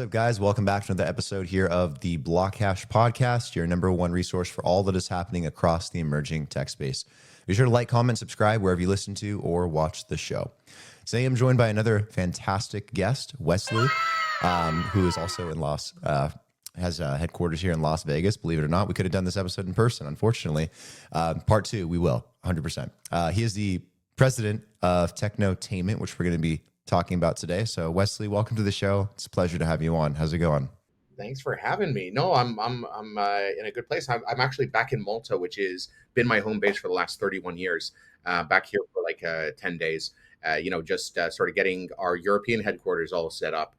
What's up, guys? Welcome back to another episode here of the BlockHash Podcast, your number one resource for all that is happening across the emerging tech space. Be sure to like, comment, subscribe wherever you listen to or watch the show. Today, I'm joined by another fantastic guest, Wesley, who is also in has headquarters here in Las Vegas. Believe it or not, we could have done this episode in person. Unfortunately, part two, we will 100%. He is the president of Technotainment, which we're going to be talking about today. So Wesley, welcome to the show. It's a pleasure to have you on. How's it going? Thanks for having me. No, I'm in a good place. I'm actually back in Malta, which has been my home base for the last 31 years. Back here for like 10 days. Just sort of getting our European headquarters all set up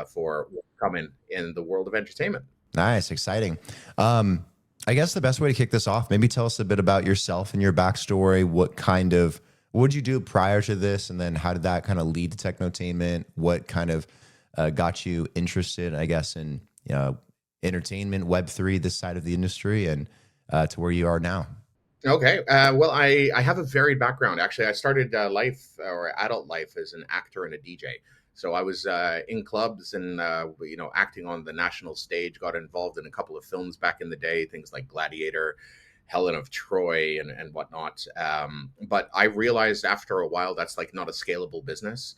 for coming in the world of entertainment. Nice, exciting. I guess the best way to kick this off, maybe tell us a bit about yourself and your backstory. What did you do prior to this? And then how did that kind of lead to Technotainment? What kind of got you interested, I guess, in entertainment, Web3, this side of the industry, and to where you are now? Okay. Well, I have a varied background. Actually, I started adult life as an actor and a DJ. So I was in clubs and, acting on the national stage, got involved in a couple of films back in the day, things like Gladiator, Helen of Troy and whatnot. But I realized after a while that's like not a scalable business.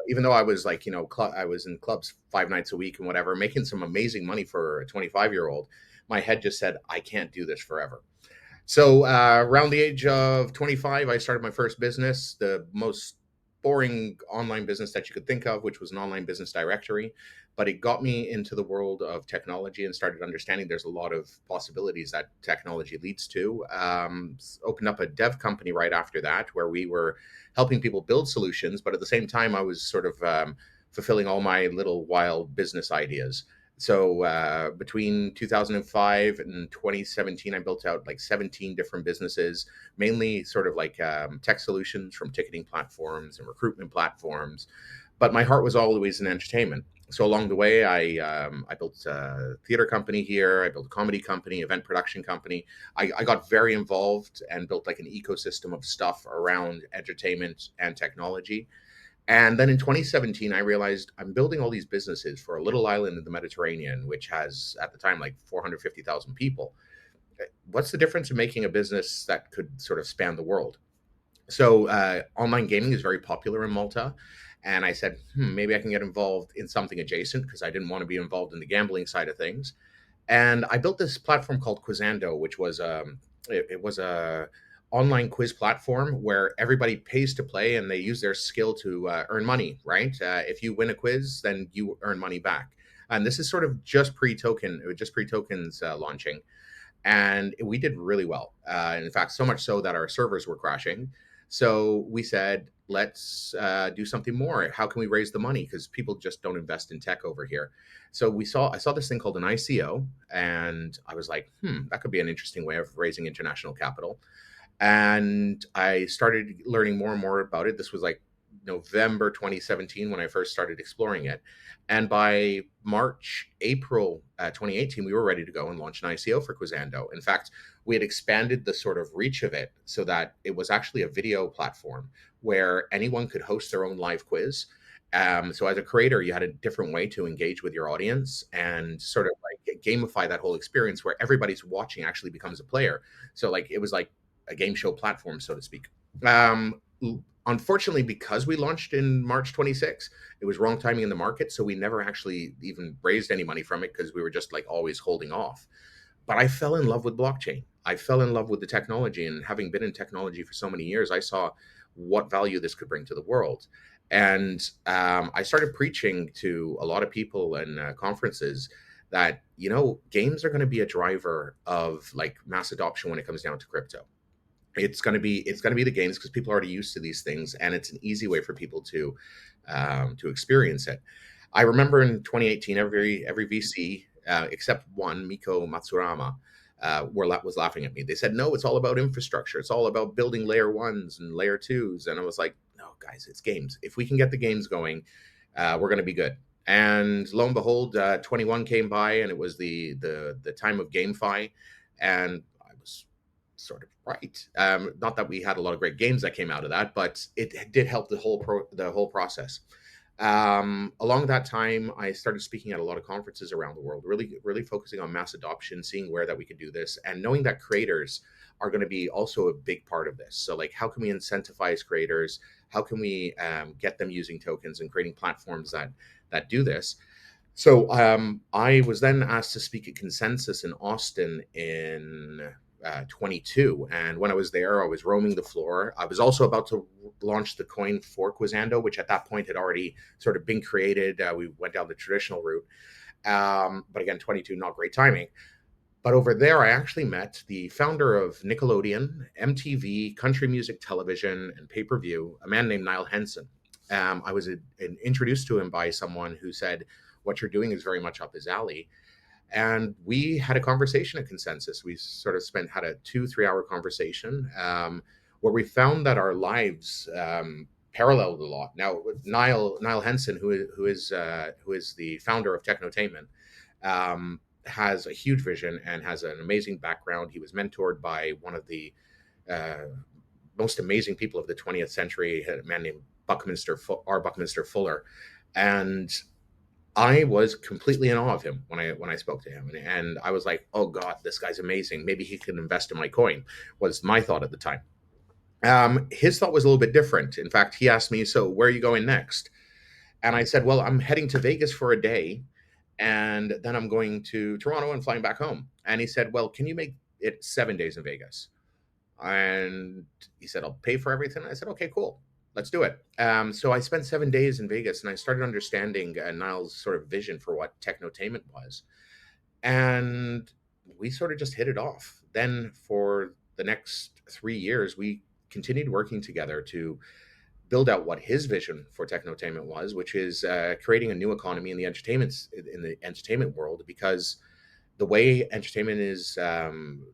Even though I was like, I was in clubs 5 nights a week and whatever, making some amazing money for a 25-year-old, my head just said, I can't do this forever. So around the age of 25, I started my first business, the most boring online business that you could think of, which was an online business directory. But it got me into the world of technology and started understanding there's a lot of possibilities that technology leads to. Opened up a dev company right after that, where we were helping people build solutions. But at the same time, I was sort of fulfilling all my little wild business ideas. So between 2005 and 2017, I built out like 17 different businesses, mainly sort of like tech solutions from ticketing platforms and recruitment platforms. But my heart was always in entertainment. So along the way, I built a theater company here. I built a comedy company, event production company. I got very involved and built like an ecosystem of stuff around entertainment and technology. And then in 2017, I realized I'm building all these businesses for a little island in the Mediterranean, which has at the time like 450,000 people. What's the difference in making a business that could sort of span the world? So online gaming is very popular in Malta. And I said, maybe I can get involved in something adjacent because I didn't want to be involved in the gambling side of things. And I built this platform called Quizando, which was it was a online quiz platform where everybody pays to play and they use their skill to earn money. Right? If you win a quiz, then you earn money back. And this is sort of just pre-tokens launching, and we did really well. In fact, so much so that our servers were crashing. So we said, let's do something more. How can we raise the money? Because people just don't invest in tech over here. So I saw this thing called an ICO, and I was like, that could be an interesting way of raising international capital. And I started learning more and more about it. This was like November 2017 when I first started exploring it. And by April 2018, we were ready to go and launch an ICO for Quizando. In fact, we had expanded the sort of reach of it so that it was actually a video platform where anyone could host their own live quiz. So as a creator, you had a different way to engage with your audience and sort of like gamify that whole experience where everybody's watching actually becomes a player. So like it was like a game show platform, so to speak. Unfortunately, because we launched in March 26, it was wrong timing in the market. So we never actually even raised any money from it because we were just like always holding off. But I fell in love with blockchain. I fell in love with the technology. And having been in technology for so many years, I saw what value this could bring to the world. And I started preaching to a lot of people in conferences that, games are going to be a driver of like mass adoption when it comes down to crypto. It's going to be the games because people are already used to these things, and it's an easy way for people to experience it. I remember in 2018, every VC except one, Miko Matsurama, was laughing at me. They said, "No, it's all about infrastructure. It's all about building layer ones and layer twos." And I was like, "No, guys, it's games. If we can get the games going, we're going to be good." And lo and behold, 21 came by, and it was the time of GameFi, and I was sort of right. Not that we had a lot of great games that came out of that, but it did help the whole process. Along that time, I started speaking at a lot of conferences around the world, really focusing on mass adoption, seeing where that we could do this, and knowing that creators are going to be also a big part of this. So, like, how can we incentivize creators? How can we get them using tokens and creating platforms that do this? So I was then asked to speak at Consensus in Austin in 22. And when I was there, I was roaming the floor. I was also about to launch the coin for Quizando, which at that point had already sort of been created. We went down the traditional route. But again, 22, not great timing. But over there, I actually met the founder of Nickelodeon, MTV, Country Music Television, and pay per view, a man named Nyhl Henson. I was introduced to him by someone who said, "What you're doing is very much up his alley." And we had a conversation at Consensus. We sort of had a 2-3 hour conversation where we found that our lives paralleled a lot. Now, Nyhl Henson, who is the founder of Technotainment, has a huge vision and has an amazing background. He was mentored by one of the uh, most amazing people of the 20th century, a man named Buckminster Fuller, and I was completely in awe of him when I spoke to him, and I was like, "Oh God, this guy's amazing. Maybe he can invest in my coin." Was my thought at the time. His thought was a little bit different. In fact, he asked me, "So where are you going next?" And I said, "Well, I'm heading to Vegas for a day, and then I'm going to Toronto and flying back home." And he said, "Well, can you make it 7 days in Vegas?" And he said, "I'll pay for everything." I said, "Okay, cool. Let's do it." So I spent 7 days in Vegas and I started understanding Nyl's sort of vision for what Technotainment was. And we sort of just hit it off. Then for the next 3 years, we continued working together to build out what his vision for Technotainment was, which is creating a new economy in the entertainment world, because the way entertainment is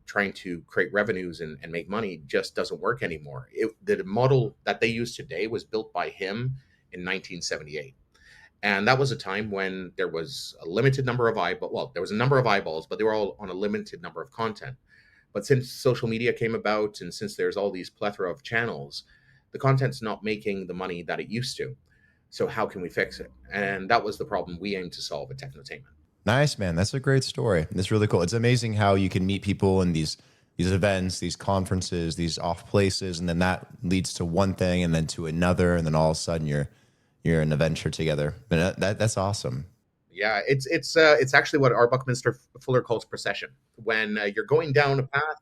trying to create revenues and make money just doesn't work anymore. The model that they use today was built by him in 1978. And that was a time when there was a limited number of eyeballs. Well, there was a number of eyeballs, but they were all on a limited number of content. But since social media came about and since there's all these plethora of channels, the content's not making the money that it used to. So how can we fix it? And that was the problem we aimed to solve at Technotainment. Nice, man. That's a great story. It's really cool. It's amazing how you can meet people in these events, these conferences, these off places, and then that leads to one thing, and then to another, and then all of a sudden you're in a venture together. But that's awesome. Yeah, it's actually what our Buckminster Fuller calls procession. When you're going down a path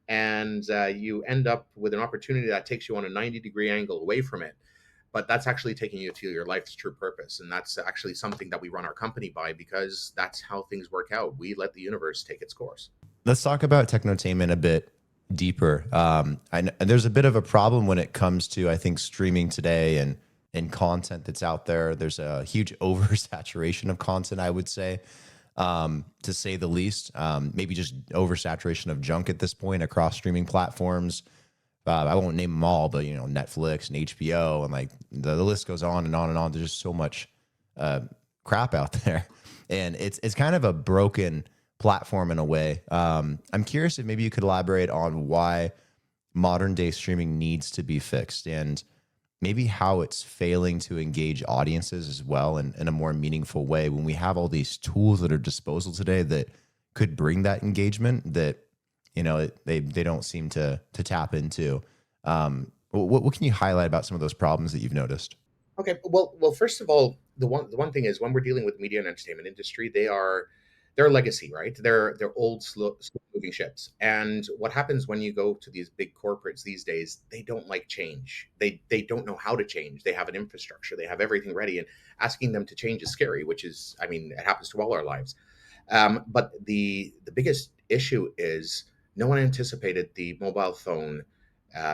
and you end up with an opportunity that takes you on a 90-degree angle away from it, but that's actually taking you to your life's true purpose, and that's actually something that we run our company by, because that's how things work out. We let the universe take its course. Let's talk about Technotainment a bit deeper. There's a bit of a problem when it comes to, I think, streaming today and content that's out there. There's a huge oversaturation of content, I would say, to say the least. Maybe just oversaturation of junk at this point across streaming platforms. I won't name them all, but Netflix and HBO and like the list goes on and on and on. There's just so much crap out there, and it's kind of a broken platform in a way. I'm curious if maybe you could elaborate on why modern day streaming needs to be fixed, and maybe how it's failing to engage audiences as well in a more meaningful way when we have all these tools that are disposal today that could bring that engagement that they don't seem to tap into. What can you highlight about some of those problems that you've noticed? Okay, well, first of all, the one thing is, when we're dealing with media and entertainment industry, they're legacy, right? They're old, slow moving ships. And what happens when you go to these big corporates these days? They don't like change. They don't know how to change. They have an infrastructure. They have everything ready, and asking them to change is scary. Which is, I mean, it happens to all our lives. But the biggest issue is no one anticipated the mobile phone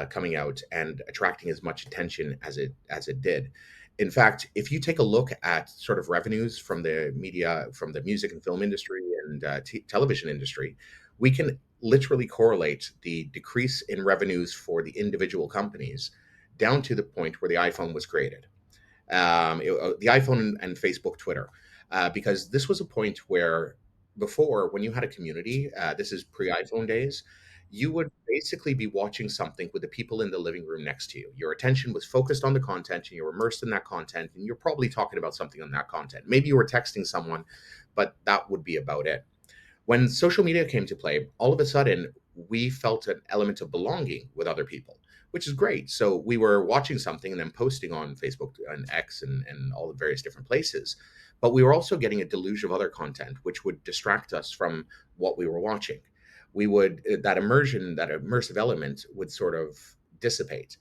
coming out and attracting as much attention as it did. In fact, if you take a look at sort of revenues from the media, from the music and film industry and television industry, we can literally correlate the decrease in revenues for the individual companies down to the point where the iPhone was created. The iPhone and Facebook, Twitter, because this was a point where before, when you had a community, this is pre-iPhone days, you would basically be watching something with the people in the living room next to you. Your attention was focused on the content and you're immersed in that content, and you're probably talking about something on that content. Maybe you were texting someone, but that would be about it. When social media came to play, all of a sudden we felt an element of belonging with other people, which is great. So we were watching something and then posting on Facebook and X and all the various different places. But we were also getting a deluge of other content, which would distract us from what we were watching. We would, that immersion, that immersive element would sort of dissipate.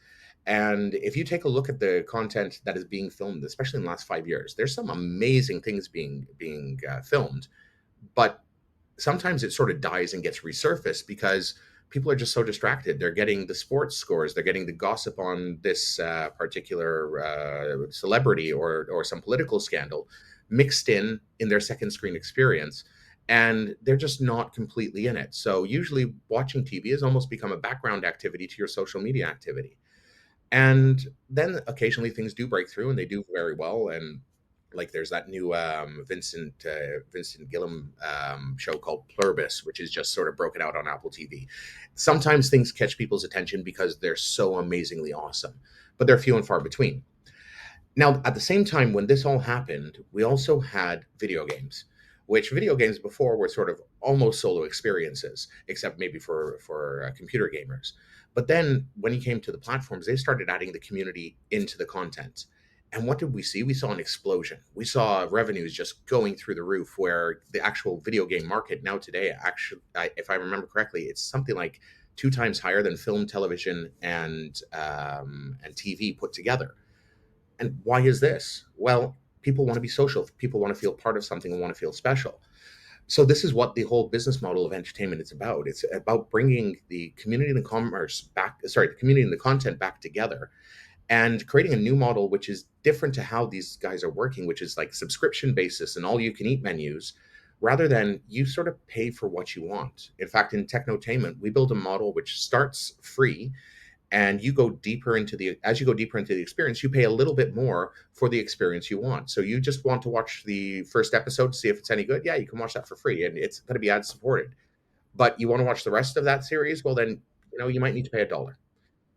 And if you take a look at the content that is being filmed, especially in the last 5 years, there's some amazing things being filmed, but sometimes it sort of dies and gets resurfaced because people are just so distracted. They're getting the sports scores, they're getting the gossip on this particular celebrity or some political scandal mixed in their second screen experience, and they're just not completely in it. So usually watching TV has almost become a background activity to your social media activity. And then occasionally things do break through and they do very well. And like there's that new Vincent Gilliam show called Pluribus, which is just sort of broken out on Apple TV. Sometimes things catch people's attention because they're so amazingly awesome, but they're few and far between. Now, at the same time, when this all happened, we also had video games, which video games before were sort of almost solo experiences, except maybe for computer gamers. But then when you came to the platforms, they started adding the community into the content. And what did we see? We saw an explosion. We saw revenues just going through the roof, where the actual video game market now today, actually, if I remember correctly, it's something like 2 times higher than film, television, and TV put together. And why is this? Well, people want to be social. People want to feel part of something and want to feel special. So this is what the whole business model of entertainment is about. It's about bringing the community and the commerce back, sorry, the community and the content back together, and creating a new model which is different to how these guys are working, which is like subscription basis and all you can eat menus, rather than you sort of pay for what you want. In fact, in Technotainment, we build a model which starts free, and you go deeper into the as you go deeper into the experience, you pay a little bit more for the experience you want. So you just want to watch the first episode to see if it's any good, yeah, you can watch that for free, and it's going to be ad supported. But you want to watch the rest of that series, well then, you might need to pay $1.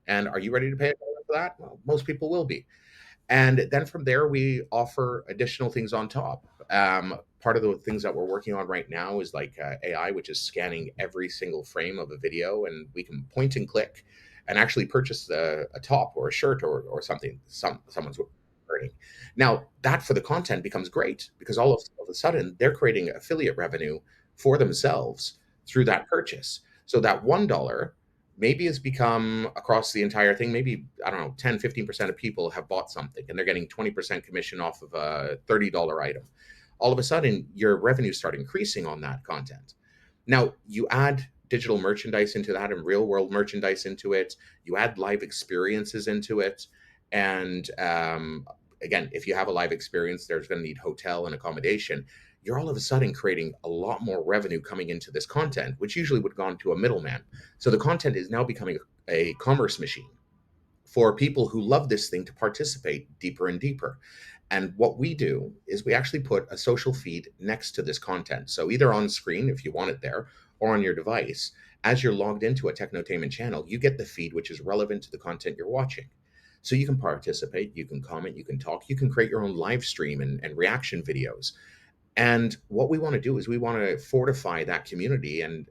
And are you ready to pay $1 for that? Well, most people will be. And then from there, we offer additional things on top. Part of the things that we're working on right now is like AI, which is scanning every single frame of a video, and we can point and click and actually purchase a top or a shirt or something someone's wearing. Now, that for the content becomes great because all of a sudden they're creating affiliate revenue for themselves through that purchase. So that $1 maybe has become across the entire thing, maybe, I don't know, 10-15% of people have bought something and they're getting 20% commission off of a $30 item. All of a sudden, your revenues start increasing on that content. Now, you add digital merchandise into that and real world merchandise into it. You add live experiences into it. And again, if you have a live experience, there's going to need hotel and accommodation. You're all of a sudden creating a lot more revenue coming into this content, which usually would have gone to a middleman. So the content is now becoming a commerce machine for people who love this thing to participate deeper and deeper. And what we do is we actually put a social feed next to this content. So either on screen, if you want it there, or on your device, as you're logged into a Technotainment channel, you get the feed which is relevant to the content you're watching. So you can participate, you can comment, you can talk, you can create your own live stream and reaction videos. And what we want to do is we want to fortify that community and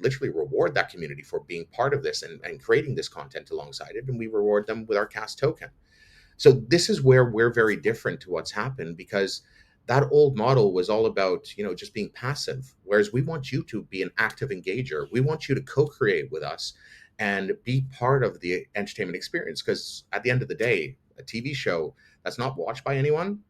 literally reward that community for being part of this and creating this content alongside it. And we reward them with our cast token. So this is where we're very different to what's happened, because that old model was all about, just being passive. Whereas we want you to be an active engager. We want you to co-create with us and be part of the entertainment experience. Because at the end of the day, a TV show that's not watched by anyone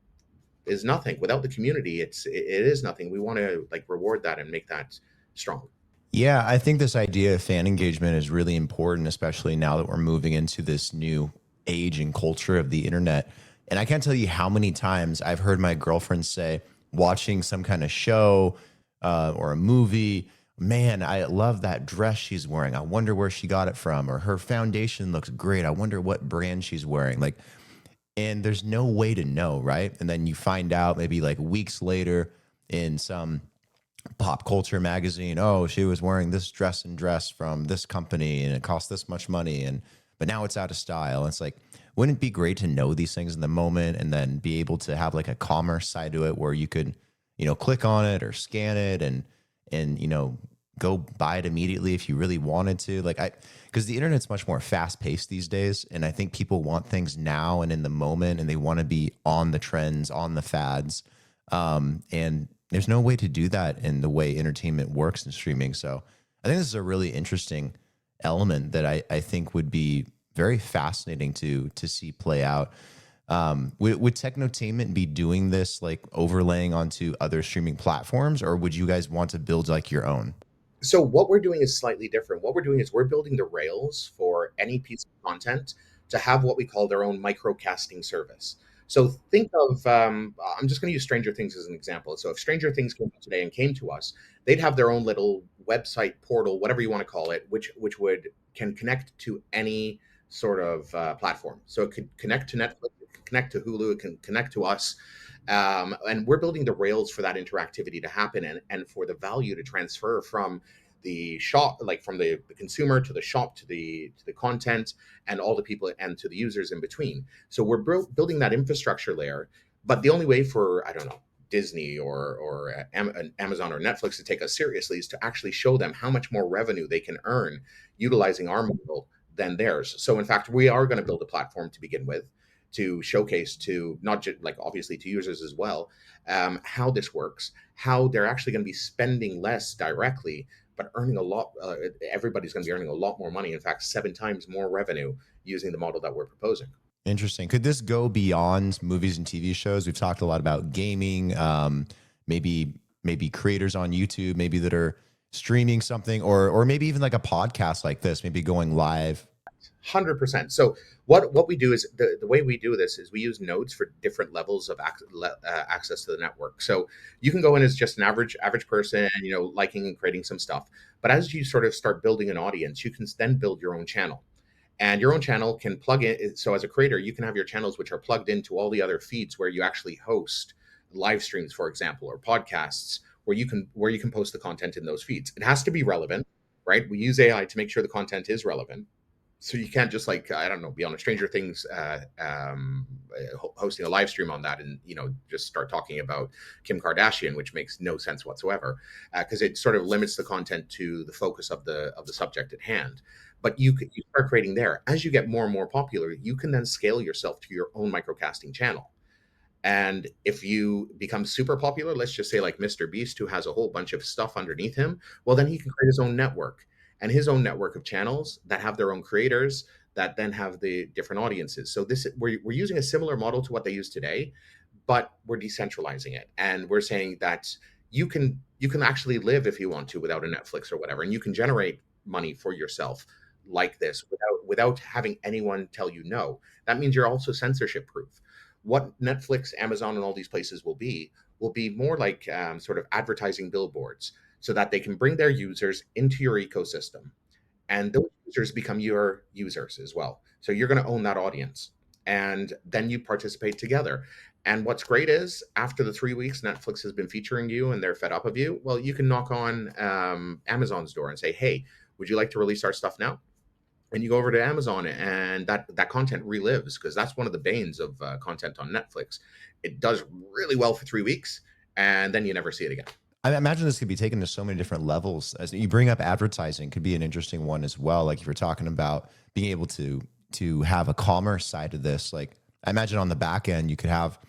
is nothing. Without the community, it is nothing. We want to reward that and make that strong. Yeah, I think this idea of fan engagement is really important, especially now that we're moving into this new age and culture of the internet. And I can't tell you how many times I've heard my girlfriend say, watching some kind of show or a movie, man, I love that dress she's wearing. I wonder where she got it from, or her foundation looks great. I wonder what brand she's wearing. And there's no way to know, right? And then you find out maybe weeks later in some pop culture magazine. Oh, she was wearing this dress from this company and it cost this much money. But now it's out of style. And it's like, wouldn't it be great to know these things in the moment and then be able to have like a commerce side to it where you could, click on it or scan it and go buy it immediately if you really wanted to. Because the internet's much more fast paced these days. And I think people want things now and in the moment, and they want to be on the trends, on the fads. And there's no way to do that in the way entertainment works in streaming. So I think this is a really interesting element that I think would be very fascinating to see play out. Would Technotainment be doing this like overlaying onto other streaming platforms, or would you guys want to build like your own? So what we're doing is slightly different. What we're doing is we're building the rails for any piece of content to have what we call their own microcasting service. So think of, I'm just going to use Stranger Things as an example. So if Stranger Things came out today and came to us, they'd have their own little website portal, whatever you want to call it, which would can connect to any sort of platform. So it could connect to Netflix, it can connect to Hulu, it can connect to us. And we're building the rails for that interactivity to happen, and for the value to transfer from the shop, like from the consumer to the shop to the content and all the people and to the users in between. So we're building that infrastructure layer. But the only way for, I don't know, Disney or Amazon or Netflix to take us seriously is to actually show them how much more revenue they can earn utilizing our model than theirs. So in fact, we are going to build a platform to begin with, to showcase to not just like obviously to users as well, how this works, how they're actually going to be spending less directly, but earning a lot. Everybody's going to be earning a lot more money. In fact, 7 times more revenue using the model that we're proposing. Interesting. Could this go beyond movies and TV shows? We've talked a lot about gaming, maybe creators on YouTube, maybe that are streaming something, or maybe even like a podcast like this, maybe going live. 100%. So what we do is the way we do this is we use nodes for different levels of access to the network. So you can go in as just an average person, liking and creating some stuff. But as you sort of start building an audience, you can then build your own channel. And your own channel can plug in. So as a creator, you can have your channels which are plugged into all the other feeds where you actually host live streams, for example, or podcasts where you can post the content in those feeds. It has to be relevant, right? We use AI to make sure the content is relevant. So you can't just like, I don't know, be on a Stranger Things hosting a live stream on that and just start talking about Kim Kardashian, which makes no sense whatsoever, because it sort of limits the content to the focus of the subject at hand. But you start creating there. As you get more and more popular, you can then scale yourself to your own microcasting channel. And if you become super popular, let's just say like Mr. Beast, who has a whole bunch of stuff underneath him, well, then he can create his own network and his own network of channels that have their own creators that then have the different audiences. So we're using a similar model to what they use today, but we're decentralizing it. And we're saying that you can actually live if you want to without a Netflix or whatever, and you can generate money for yourself like this without having anyone tell you no. That means you're also censorship proof. What Netflix, Amazon, and all these places will be more like sort of advertising billboards, so that they can bring their users into your ecosystem, and those users become your users as well. So you're going to own that audience, and then you participate together. And what's great is after the 3 weeks Netflix has been featuring you and they're fed up of you, well, you can knock on Amazon's door and say, hey, would you like to release our stuff now? And you go over to Amazon, and that content relives, because that's one of the banes of content on Netflix. It does really well for 3 weeks, and then you never see it again. I imagine this could be taken to so many different levels. As you bring up, advertising could be an interesting one as well. Like if you're talking about being able to have a commerce side to this, like I imagine on the back end you could have,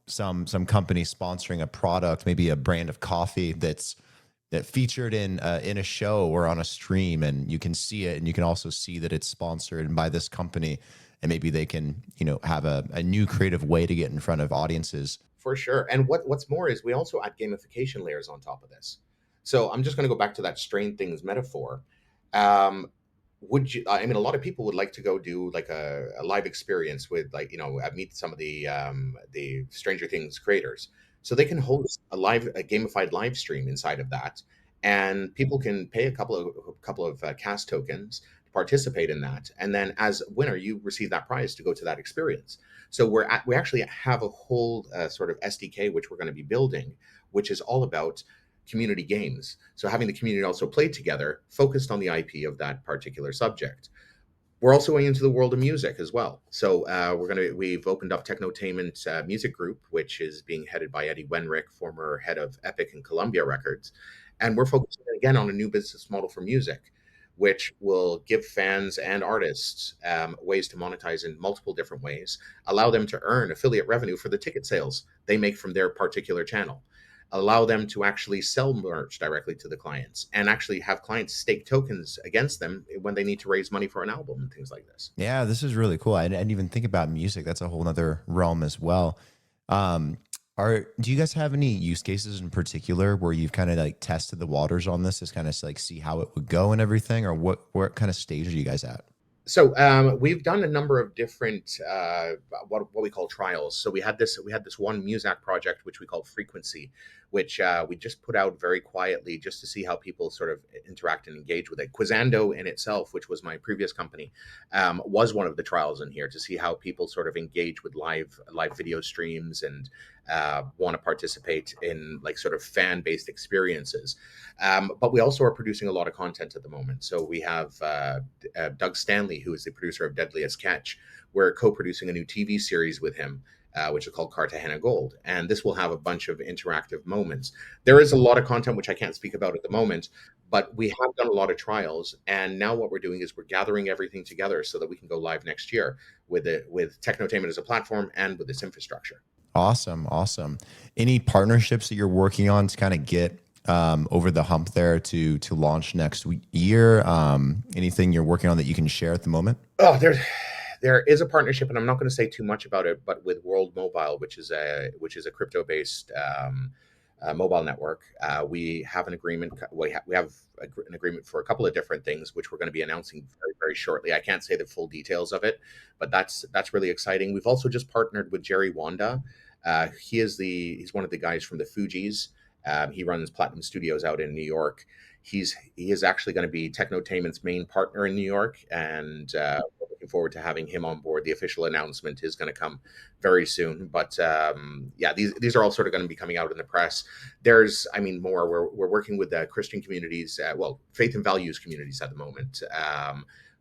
some company sponsoring a product, maybe a brand of coffee that featured in a show or on a stream, and you can see it, and you can also see that it's sponsored by this company, and maybe they can have a new creative way to get in front of audiences. For sure. And what's more is we also add gamification layers on top of this. So I'm just going to go back to that Strain Things metaphor. Would you? I mean, a lot of people would like to go do like a live experience with, like, meet some of the Stranger Things creators, so they can host a gamified live stream inside of that, and people can pay a couple of cast tokens to participate in that, and then as a winner, you receive that prize to go to that experience. So we actually have a whole sort of SDK which we're going to be building, which is all about community games. So having the community also play together, focused on the IP of that particular subject. We're also going into the world of music as well. So we've opened up Technotainment music group, which is being headed by Eddie Wenrick, former head of Epic and Columbia Records, and we're focusing again on a new business model for music, which will give fans and artists ways to monetize in multiple different ways, allow them to earn affiliate revenue for the ticket sales they make from their particular channel, allow them to actually sell merch directly to the clients, and actually have clients stake tokens against them when they need to raise money for an album and things like this. Yeah, this is really cool. I didn't even think about music. That's a whole nother realm as well. Um, do you guys have any use cases in particular where you've kind of like tested the waters on this, to kind of like see how it would go and everything, or what kind of stage are you guys at? So we've done a number of different what we call trials. So we had this one Muzak project which we call Frequency, which we just put out very quietly just to see how people sort of interact and engage with it. Quizando in itself, which was my previous company, was one of the trials in here to see how people sort of engage with live video streams and want to participate in like sort of fan-based experiences. But we also are producing a lot of content at the moment. So we have Doug Stanley, who is the producer of Deadliest Catch. We're co-producing a new TV series with him, which is called Cartagena Gold. And this will have a bunch of interactive moments. There is a lot of content which I can't speak about at the moment, but we have done a lot of trials. And now what we're doing is we're gathering everything together so that we can go live next year with Technotainment as a platform and with its infrastructure. Awesome. Any partnerships that you're working on to kind of get over the hump there to launch next year? Anything you're working on that you can share at the moment? Oh, there is a partnership, and I'm not going to say too much about it, but with World Mobile, which is a crypto-based mobile network. We have an agreement. We have an agreement for a couple of different things, which we're going to be announcing very, very shortly. I can't say the full details of it, but that's really exciting. We've also just partnered with Jerry Wanda. He's one of the guys from the Fugees. He runs Platinum Studios out in New York. He is actually going to be Technotainment's main partner in New York, and we're looking forward to having him on board. The official announcement is going to come very soon, but yeah, these are all sort of going to be coming out in the press. There's, more. We're working with the Christian communities, faith and values communities at the moment,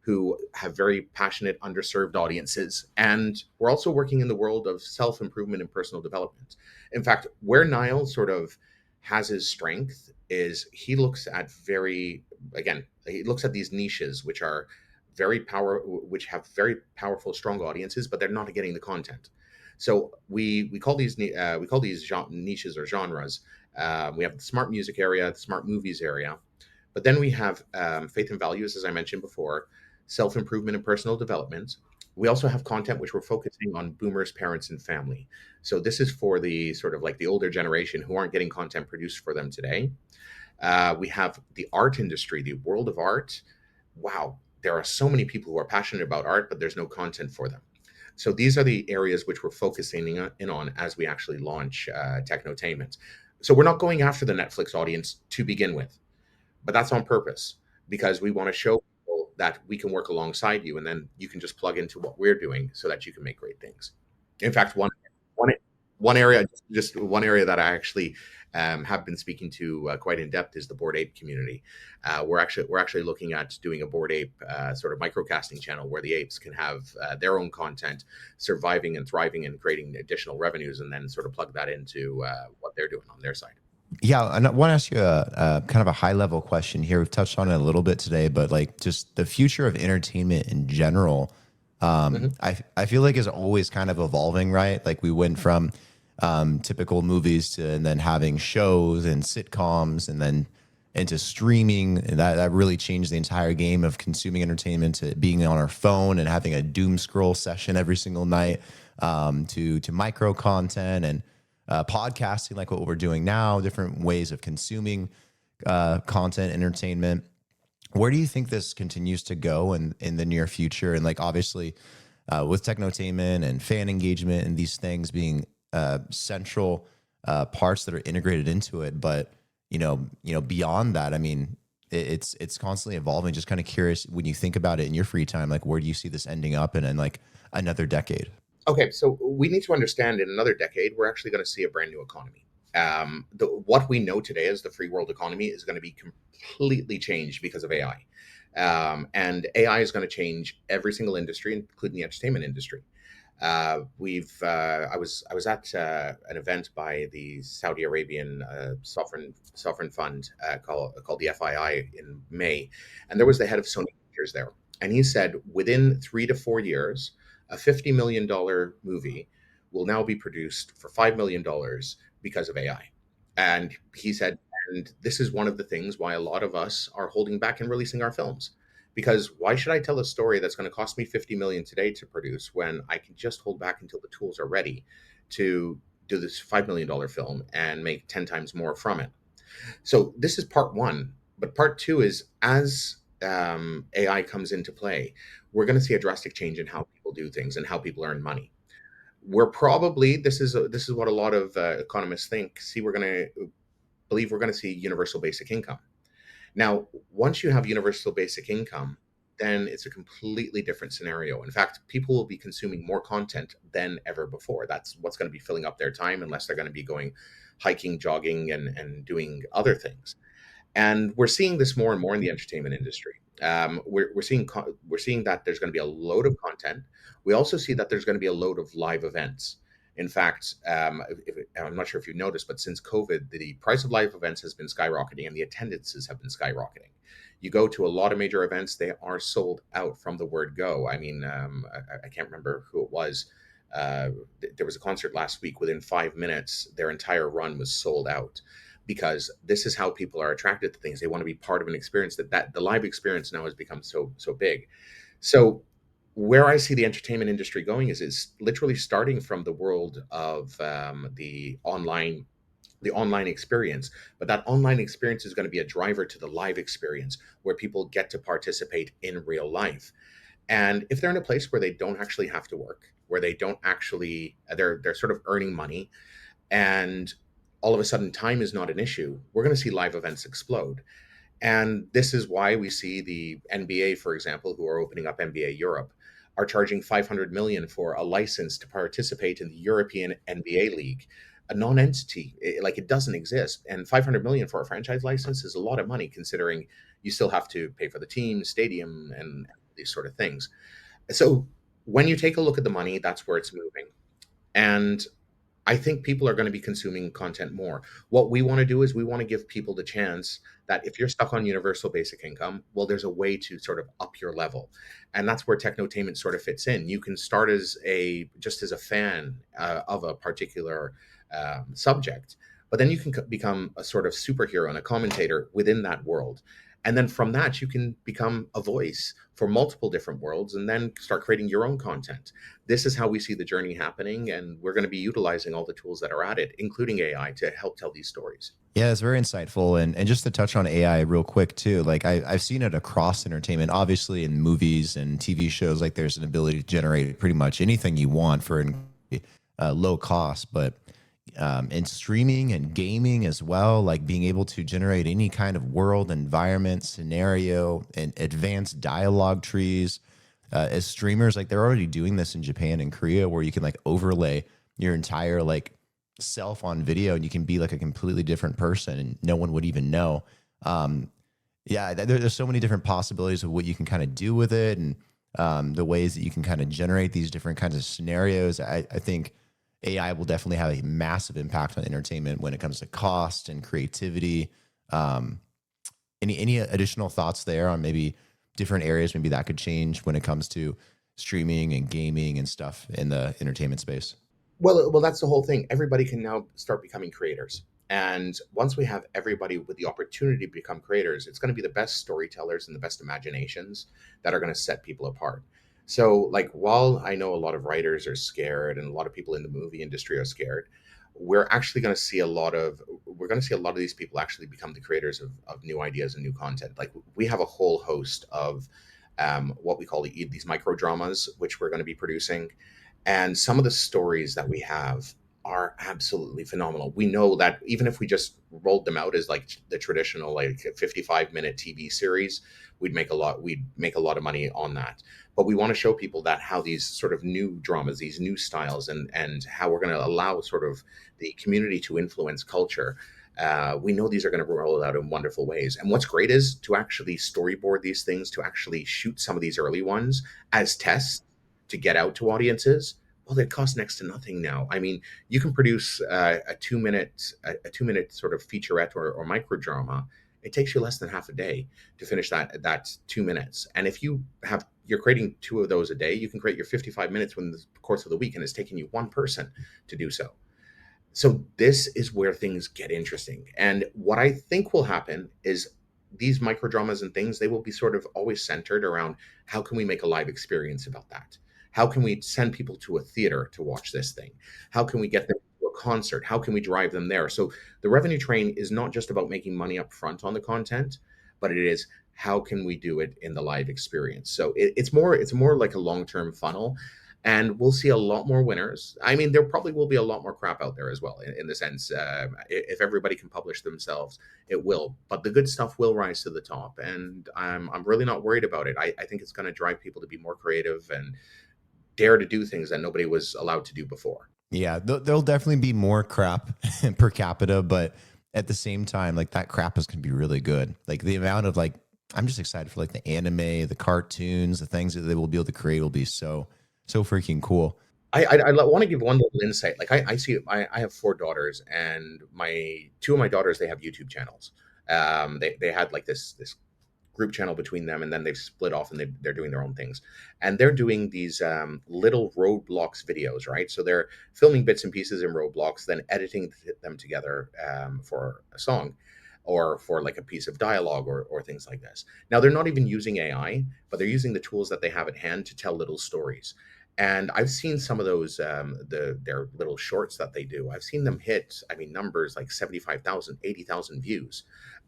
who have very passionate, underserved audiences, and we're also working in the world of self-improvement and personal development. In fact, where Nyhl sort of has his strength is he looks at these niches which have very powerful, strong audiences, but they're not getting the content. So we call these niches or genres. We have the smart music area, the smart movies area, but then we have faith and values, as I mentioned before, self-improvement and personal development. We also have content which we're focusing on boomers, parents, and family. So this is for the sort of like the older generation who aren't getting content produced for them today. We have the art industry, the world of art. Wow, there are so many people who are passionate about art, but there's no content for them. So these are the areas which we're focusing in on as we actually launch Technotainment. So we're not going after the Netflix audience to begin with, but that's on purpose because we want to show people that we can work alongside you, and then you can just plug into what we're doing so that you can make great things. In fact, one area that I actually have been speaking to quite in depth is the Bored Ape community. We're actually looking at doing a Bored Ape sort of microcasting channel where the apes can have their own content, surviving and thriving and creating additional revenues, and then sort of plug that into what they're doing on their side. Yeah, and I want to ask you a kind of a high level question here. We've touched on it a little bit today, but like just the future of entertainment in general, I feel like is always kind of evolving, right? Like we went from typical movies and then having shows and sitcoms and then into streaming, and that really changed the entire game of consuming entertainment, to being on our phone and having a doom scroll session every single night, to micro content and podcasting, like what we're doing now, different ways of consuming content, entertainment. Where do you think this continues to go in the near future? And like obviously with Technotainment and fan engagement and these things being central parts that are integrated into it, but you know beyond that, I mean, it's constantly evolving. Just kind of curious, when you think about it in your free time, like where do you see this ending up in like another decade? Okay, so we need to understand in another decade, we're actually going to see a brand new economy. What we know today as the free world economy is going to be completely changed because of AI. And AI is going to change every single industry, including the entertainment industry. I was at an event by the Saudi Arabian sovereign fund called the FII in May, and there was the head of Sony Pictures there, and he said within 3 to 4 years, a $50 million movie will now be produced for $5 million because of AI, and he said, and this is one of the things why a lot of us are holding back in releasing our films, because why should I tell a story that's going to cost me 50 million today to produce when I can just hold back until the tools are ready to do this $5 million film and make 10 times more from it? So this is part one, but part two is as AI comes into play, we're going to see a drastic change in how people do things and how people earn money. We're probably this is what a lot of economists think. We're going to believe we're going to see universal basic income. Now, once you have universal basic income, then it's a completely different scenario. In fact, people will be consuming more content than ever before. That's what's going to be filling up their time, unless they're going to be going hiking, jogging, and doing other things. And we're seeing this more and more in the entertainment industry. We're seeing that there's going to be a load of content. We also see that there's going to be a load of live events. In fact, I'm not sure if you've noticed, but since COVID, the price of live events has been skyrocketing and the attendances have been skyrocketing. You go to a lot of major events, they are sold out from the word go. I mean, I can't remember who it was. There was a concert last week. Within 5 minutes, their entire run was sold out, because this is how people are attracted to things. They want to be part of an experience. That the live experience now has become so big. So where I see the entertainment industry going is literally starting from the world of the online experience, but that online experience is going to be a driver to the live experience where people get to participate in real life. And if they're in a place where they don't actually have to work, where they don't actually they're sort of earning money, and all of a sudden time is not an issue, we're going to see live events explode. And this is why we see the NBA, for example, who are opening up NBA Europe, are charging 500 million for a license to participate in the European NBA League, a non-entity. Like, it doesn't exist. And 500 million for a franchise license is a lot of money, considering you still have to pay for the team, stadium, and these sort of things. So when you take a look at the money, that's where it's moving. And I think people are going to be consuming content more. What we want to do is we want to give people the chance that if you're stuck on universal basic income, well, there's a way to sort of up your level. And that's where Technotainment sort of fits in. You can start as just as a fan of a particular subject, but then you can become a sort of superhero and a commentator within that world. And then from that, you can become a voice for multiple different worlds and then start creating your own content. This is how we see the journey happening, and we're going to be utilizing all the tools that are at it, including AI, to help tell these stories. Yeah, it's very insightful. And just to touch on AI real quick too, like I've seen it across entertainment, obviously in movies and TV shows, like there's an ability to generate pretty much anything you want for low cost, but in streaming and gaming as well, like being able to generate any kind of world, environment, scenario, and advanced dialogue trees. As streamers, like they're already doing this in Japan and Korea, where you can like overlay your entire like self on video, and you can be like a completely different person, and no one would even know. Yeah, there's so many different possibilities of what you can kind of do with it, and the ways that you can kind of generate these different kinds of scenarios. I think AI will definitely have a massive impact on entertainment when it comes to cost and creativity. Any additional thoughts there on maybe different areas maybe that could change when it comes to streaming and gaming and stuff in the entertainment space? Well, that's the whole thing. Everybody can now start becoming creators. And once we have everybody with the opportunity to become creators, it's going to be the best storytellers and the best imaginations that are going to set people apart. So, like, while I know a lot of writers are scared and a lot of people in the movie industry are scared, we're actually going to see we're going to see a lot of these people actually become the creators of new ideas and new content. Like, we have a whole host of what we call these micro dramas, which we're going to be producing. And some of the stories that we have are absolutely phenomenal. We know that even if we just rolled them out as like the traditional like 55-minute TV series, we'd make a lot of money on that. But we want to show people that how these sort of new dramas, these new styles, and how we're going to allow sort of the community to influence culture. We know these are going to roll out in wonderful ways. And what's great is to actually storyboard these things, to actually shoot some of these early ones as tests to get out to audiences. Well, they cost next to nothing now. I mean, you can produce a 2 minute sort of featurette or micro drama. It takes you less than half a day to finish that 2 minutes. And if you're creating two of those a day, you can create your 55 minutes within the course of the week, and it's taking you one person to do so. So this is where things get interesting. And what I think will happen is these micro dramas and things, they will be sort of always centered around how can we make a live experience about that? How can we send people to a theater to watch this thing? How can we get them to a concert? How can we drive them there? So the revenue train is not just about making money up front on the content, but it is how can we do it in the live experience? So it's more like a long-term funnel, and we'll see a lot more winners. I mean, there probably will be a lot more crap out there as well. In the sense, if everybody can publish themselves, it will. But the good stuff will rise to the top, and I'm really not worried about it. I think it's going to drive people to be more creative and dare to do things that nobody was allowed to do before. Yeah, there'll definitely be more crap per capita, but at the same time, like that crap is going to be really good. Like the amount of like, I'm just excited for like the anime, the cartoons, the things that they will be able to create will be so freaking cool. I want to give one little insight. Like I have four daughters, and my two of my daughters, they have YouTube channels. They had like this group channel between them, and then they've split off and they're doing their own things, and they're doing these little Roblox videos, right? So they're filming bits and pieces in Roblox, then editing them together for a song or for like a piece of dialogue or things like this. Now they're not even using AI, but they're using the tools that they have at hand to tell little stories. And I've seen some of those their little shorts that they do. I've seen them hit, I mean, numbers like 75,000, 80,000 views,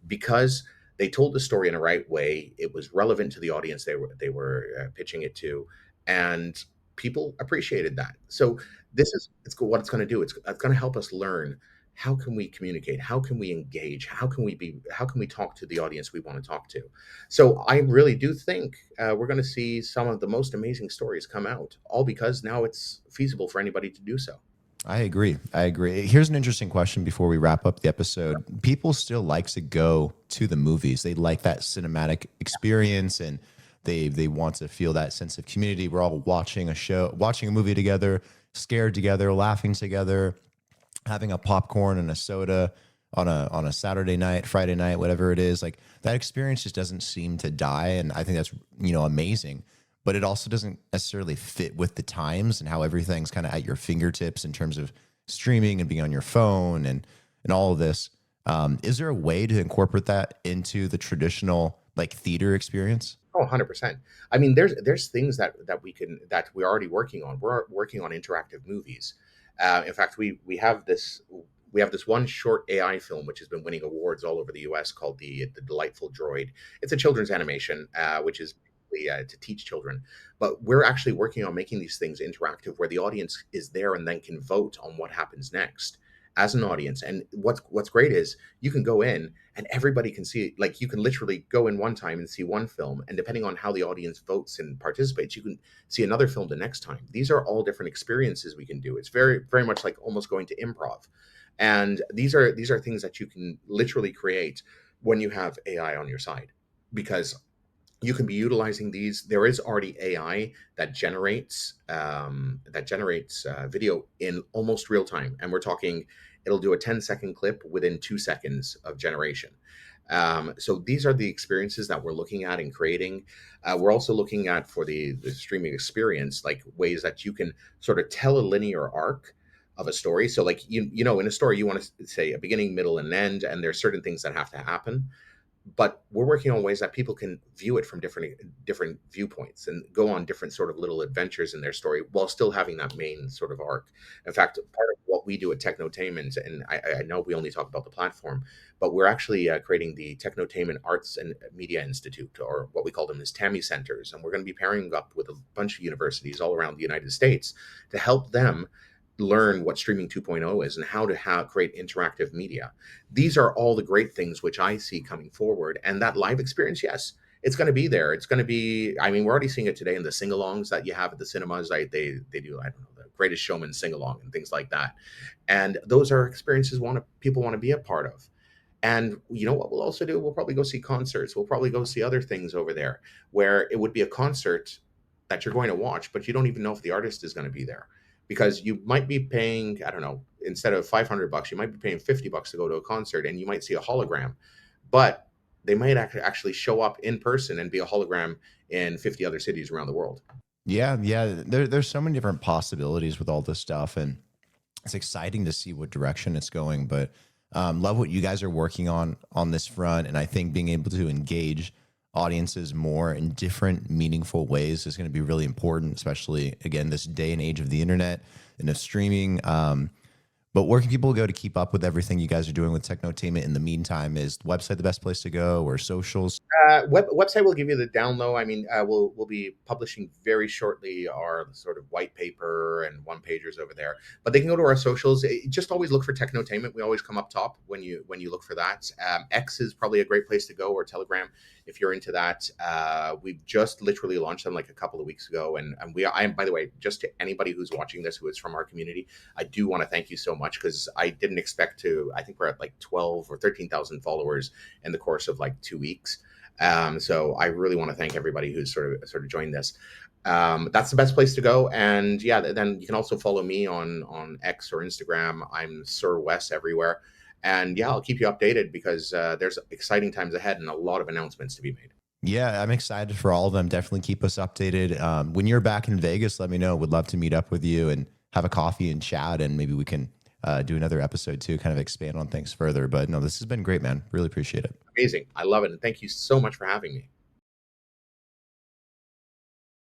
because they told the story in the right way. It was relevant to the audience they were pitching it to, and people appreciated that. So this is it's what it's going to do. It's going to help us learn how can we communicate, how can we engage, how can we talk to the audience we want to talk to. So I really do think we're going to see some of the most amazing stories come out, all because now it's feasible for anybody to do so. I agree. I agree. Here's an interesting question before we wrap up the episode. People still like to go to the movies. They like that cinematic experience, and they want to feel that sense of community. We're all watching a show, watching a movie together, scared together, laughing together, having a popcorn and a soda on a Saturday night, Friday night, whatever it is. Like that experience just doesn't seem to die, and I think that's amazing. But it also doesn't necessarily fit with the times and how everything's kind of at your fingertips in terms of streaming and being on your phone and all of this. Is there a way to incorporate that into the traditional like theater experience? Oh, 100%. I mean, there's things that we're already working on. We're working on interactive movies. In fact, we have this one short AI film which has been winning awards all over the U.S. called the Delightful Droid. It's a children's animation, which is to teach children. But we're actually working on making these things interactive, where the audience is there and then can vote on what happens next as an audience. And what's great is you can go in and everybody can see it. Like you can literally go in one time and see one film, and depending on how the audience votes and participates, you can see another film the next time. These are all different experiences we can do. It's very very much like almost going to improv. And these are things that you can literally create when you have AI on your side, because you can be utilizing these. There is already AI that generates video in almost real time, and we're talking it'll do a 10-second clip within 2 seconds of generation. So these are the experiences that we're looking at and creating. We're also looking at, for the streaming experience, like ways that you can sort of tell a linear arc of a story. So like in a story you want to say a beginning, middle, and end, and there's certain things that have to happen, but we're working on ways that people can view it from different viewpoints and go on different sort of little adventures in their story while still having that main sort of arc. In fact, part of what we do at Technotainment, and I know we only talk about the platform, but we're actually creating the Technotainment Arts and Media Institute, or what we call them as TAMI centers, and we're going to be pairing up with a bunch of universities all around the United States to help them learn what streaming 2.0 is and how to create interactive media. These are all the great things which I see coming forward. And that live experience, yes, it's going to be there. It's going to be, I mean, we're already seeing it today in the sing-alongs that you have at the cinemas. They do, I don't know, the Greatest Showman sing-along and things like that. And those are experiences people want to be a part of. And you know what we'll also do? We'll probably go see concerts. We'll probably go see other things over there where it would be a concert that you're going to watch, but you don't even know if the artist is going to be there, because you might be paying, I don't know, instead of $500, you might be paying $50 to go to a concert, and you might see a hologram, but they might actually show up in person and be a hologram in 50 other cities around the world. Yeah, there's so many different possibilities with all this stuff, and it's exciting to see what direction it's going. But love what you guys are working on this front, and I think being able to engage audiences more in different meaningful ways is going to be really important, especially again this day and age of the internet and of streaming. But where can people go to keep up with everything you guys are doing with Technotainment in the meantime? Is the website the best place to go, or socials? Website will give you the down low. I mean, we'll be publishing very shortly our sort of white paper and one pagers over there. But they can go to our socials. Just always look for Technotainment. We always come up top when you look for that. X is probably a great place to go, or Telegram if you're into that. We've just literally launched them like a couple of weeks ago, and I am, by the way, just to anybody who's watching this who is from our community, I do want to thank you so much, because I didn't expect to. I think we're at like 12 or 13,000 followers in the course of like 2 weeks. So I really want to thank everybody who's sort of joined this. That's the best place to go. And yeah, then you can also follow me on X or Instagram. I'm Sir Wes everywhere. And yeah, I'll keep you updated, because there's exciting times ahead and a lot of announcements to be made. Yeah, I'm excited for all of them. Definitely keep us updated. When you're back in Vegas, let me know. Would love to meet up with you and have a coffee and chat, and maybe we can do another episode too, kind of expand on things further. But no, this has been great, man. Really appreciate it. Amazing. I love it. And thank you so much for having me.